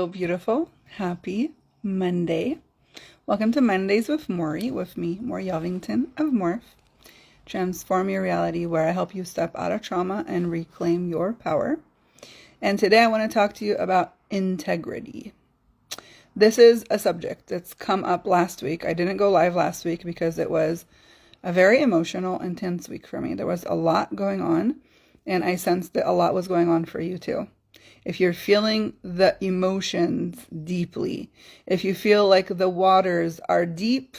Beautiful, happy Monday. Welcome to Mondays with Maury, with me, Maury Yelvington of Morph. Transform your reality, where I help you step out of trauma and reclaim your power. And today I want to talk to you about integrity. This is a subject that's come up last week. I didn't go live last week because it was a very emotional, intense week for me. There was a lot going on, and I sensed that a lot was going on for you too. If you're feeling the emotions deeply, if you feel like the waters are deep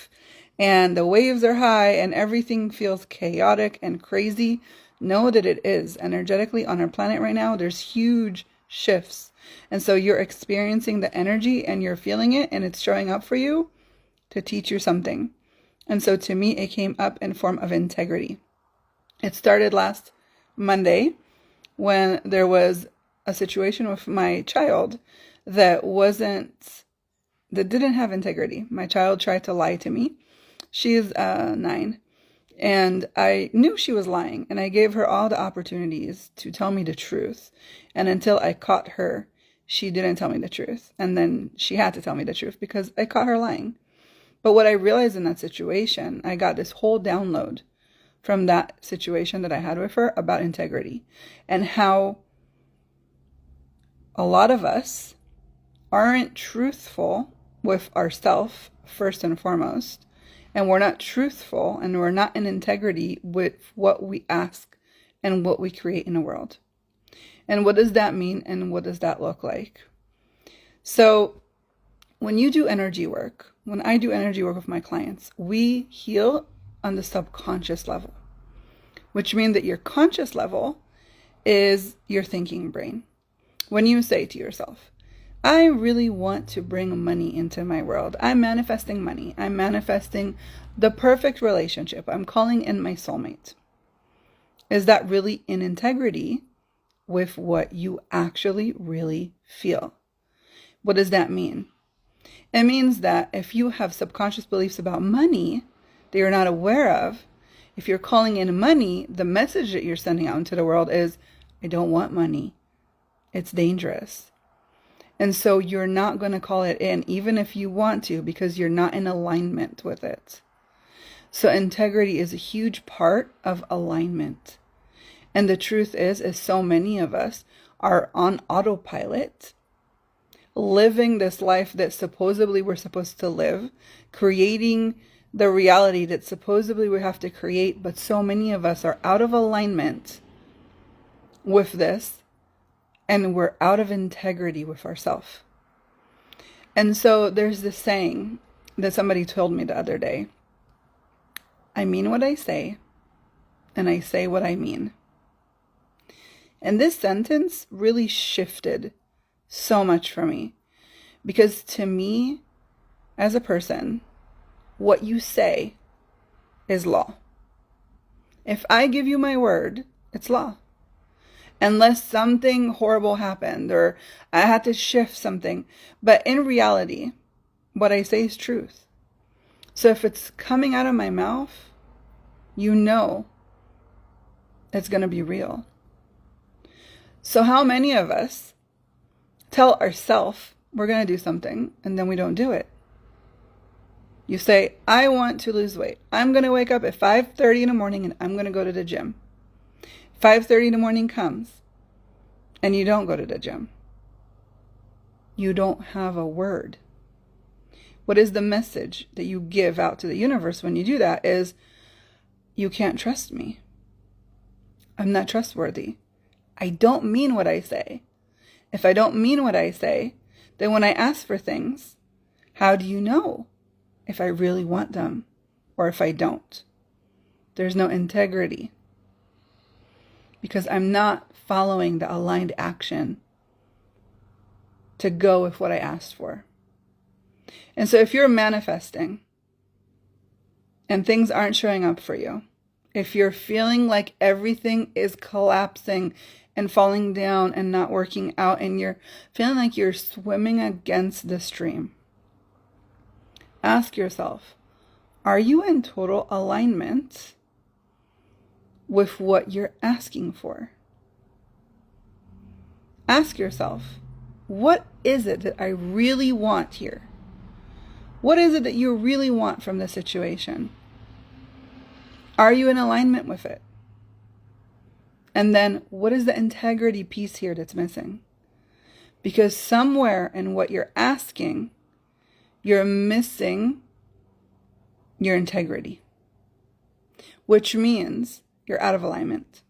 and the waves are high and everything feels chaotic and crazy, know that it is. Energetically on our planet right now, there's huge shifts. And so you're experiencing the energy and you're feeling it, and it's showing up for you to teach you something. And so to me, it came up in form of integrity. It started last Monday when there was a situation with my child that didn't have integrity. My child tried to lie to me. She's 9, and I knew she was lying, and I gave her all the opportunities to tell me the truth. And until I caught her, she didn't tell me the truth. And then she had to tell me the truth because I caught her lying. But what I realized in that situation, I got this whole download from that situation that I had with her about integrity and how a lot of us aren't truthful with ourselves first and foremost, and we're not truthful and we're not in integrity with what we ask and what we create in the world. And what does that mean, and what does that look like? So when you do energy work, when I do energy work with my clients, we heal on the subconscious level, which means that your conscious level is your thinking brain. When you say to yourself, I really want to bring money into my world. I'm manifesting money. I'm manifesting the perfect relationship. I'm calling in my soulmate. Is that really in integrity with what you actually really feel? What does that mean? It means that if you have subconscious beliefs about money that you're not aware of, if you're calling in money, the message that you're sending out into the world is, I don't want money. It's dangerous. And so you're not going to call it in, even if you want to, because you're not in alignment with it. So integrity is a huge part of alignment. And the truth is so many of us are on autopilot, living this life that supposedly we're supposed to live, creating the reality that supposedly we have to create, but so many of us are out of alignment with this. And we're out of integrity with ourselves. And so there's this saying that somebody told me the other day. I mean what I say, and I say what I mean. And this sentence really shifted so much for me. Because to me, as a person, what you say is law. If I give you my word, it's law. Unless something horrible happened or I had to shift something. But in reality, what I say is truth. So if it's coming out of my mouth, you know it's going to be real. So how many of us tell ourselves we're going to do something and then we don't do it? You say, I want to lose weight. I'm going to wake up at 5:30 in the morning and I'm going to go to the gym. 5:30 in the morning comes and you don't go to the gym. You don't have a word. What is the message that you give out to the universe when you do that is, you can't trust me. I'm not trustworthy. I don't mean what I say. If I don't mean what I say, then when I ask for things, how do you know if I really want them or if I don't? There's no integrity. Because I'm not following the aligned action to go with what I asked for. And so if you're manifesting and things aren't showing up for you, if you're feeling like everything is collapsing and falling down and not working out, and you're feeling like you're swimming against the stream, ask yourself, are you in total alignment with what you're asking for? Ask yourself, what is it that I really want here? What is it that you really want from the situation? Are you in alignment with it? And then what is the integrity piece here that's missing? Because somewhere in what you're asking, you're missing your integrity, which means you're out of alignment.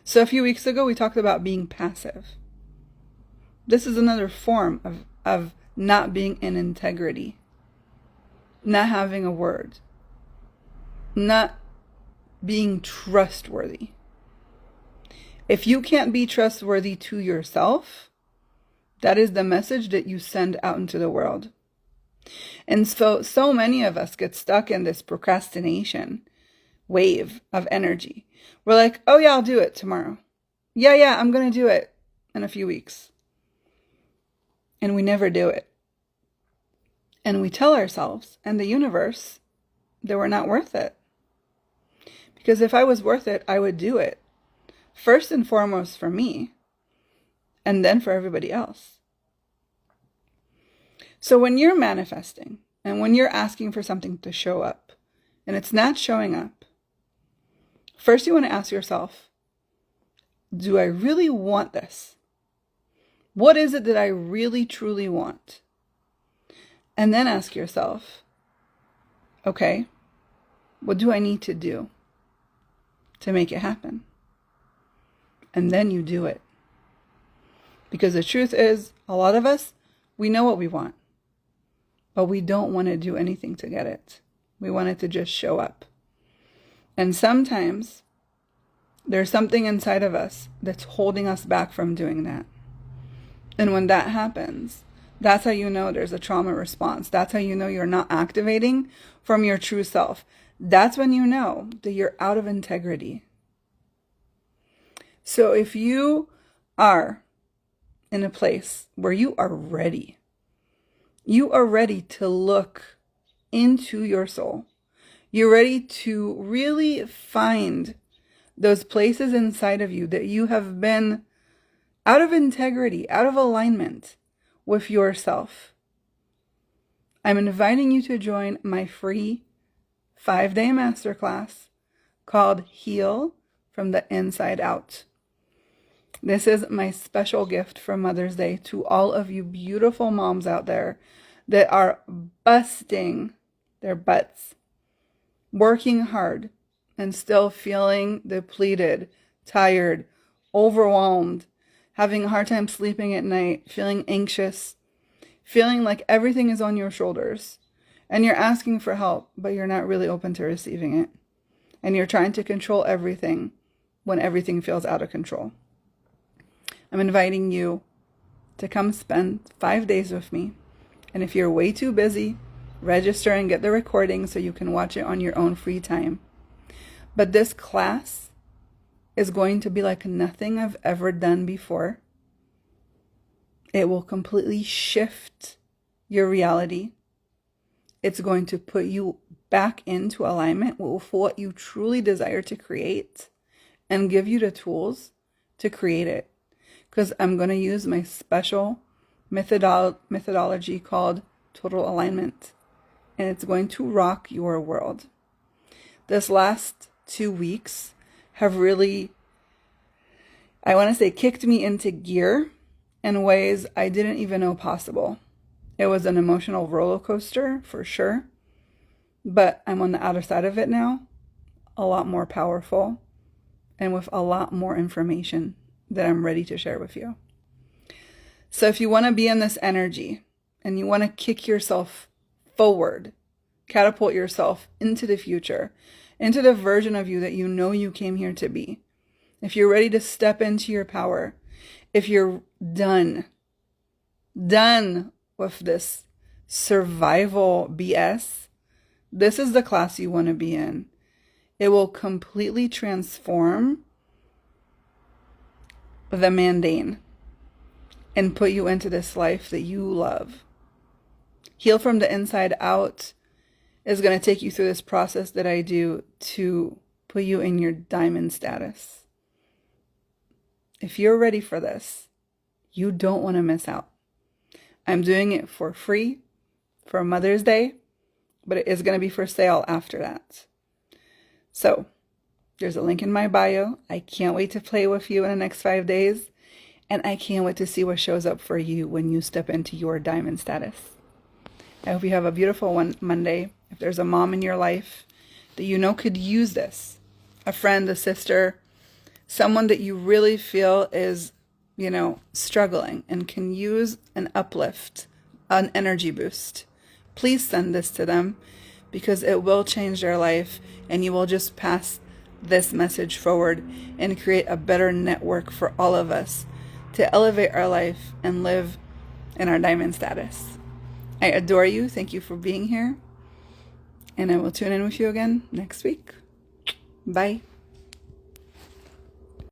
So a few weeks ago, we talked about being passive. This is another form of not being in integrity, not having a word, not being trustworthy. If you can't be trustworthy to yourself, that is the message that you send out into the world. And so many of us get stuck in this procrastination wave of energy. We're like, oh yeah, I'll do it tomorrow. Yeah, I'm going to do it in a few weeks. And we never do it. And we tell ourselves and the universe that we're not worth it. Because if I was worth it, I would do it. First and foremost for me, and then for everybody else. So when you're manifesting, and when you're asking for something to show up, and it's not showing up, first you want to ask yourself, do I really want this? What is it that I really, truly want? And then ask yourself, okay, what do I need to do to make it happen? And then you do it. Because the truth is, a lot of us, we know what we want, but we don't want to do anything to get it. We want it to just show up. And sometimes there's something inside of us that's holding us back from doing that. And when that happens, that's how you know there's a trauma response. That's how you know you're not activating from your true self. That's when you know that you're out of integrity. So if you are in a place where you are ready to look into your soul, you're ready to really find those places inside of you that you have been out of integrity, out of alignment with yourself, I'm inviting you to join my free 5-day masterclass called Heal from the Inside Out. This is my special gift for Mother's Day to all of you beautiful moms out there that are busting their butts, working hard, and still feeling depleted, tired, overwhelmed, having a hard time sleeping at night, feeling anxious, feeling like everything is on your shoulders, and you're asking for help, but you're not really open to receiving it. And you're trying to control everything when everything feels out of control. I'm inviting you to come spend 5 days with me. And if you're way too busy, register and get the recording so you can watch it on your own free time. But this class is going to be like nothing I've ever done before. It will completely shift your reality. It's going to put you back into alignment with what you truly desire to create and give you the tools to create it. Because I'm going to use my special methodology called Total Alignment. And it's going to rock your world. This last 2 weeks have really, I want to say, kicked me into gear in ways I didn't even know possible. It was an emotional roller coaster for sure. But I'm on the other side of it now, a lot more powerful and with a lot more information that I'm ready to share with you. So if you want to be in this energy and you want to kick yourself forward, catapult yourself into the future, into the version of you that you know you came here to be, if you're ready to step into your power, if you're done with this survival BS, this is the class you want to be in. It will completely transform the mundane and put you into this life that you love. Heal from the inside out is going to take you through this process that I do to put you in your diamond status. If you're ready for this, You don't want to miss out. I'm doing it for free for Mother's Day, but it is going to be for sale after that. So there's a link in my bio. I can't wait to play with you in the next 5 days. And I can't wait to see what shows up for you when you step into your diamond status. I hope you have a beautiful Monday. If there's a mom in your life that you know could use this, a friend, a sister, someone that you really feel is, struggling and can use an uplift, an energy boost, please send this to them, because it will change their life, and you will just pass this message forward and create a better network for all of us to elevate our life and live in our diamond status. I adore you. Thank you for being here. And I will tune in with you again next week. Bye.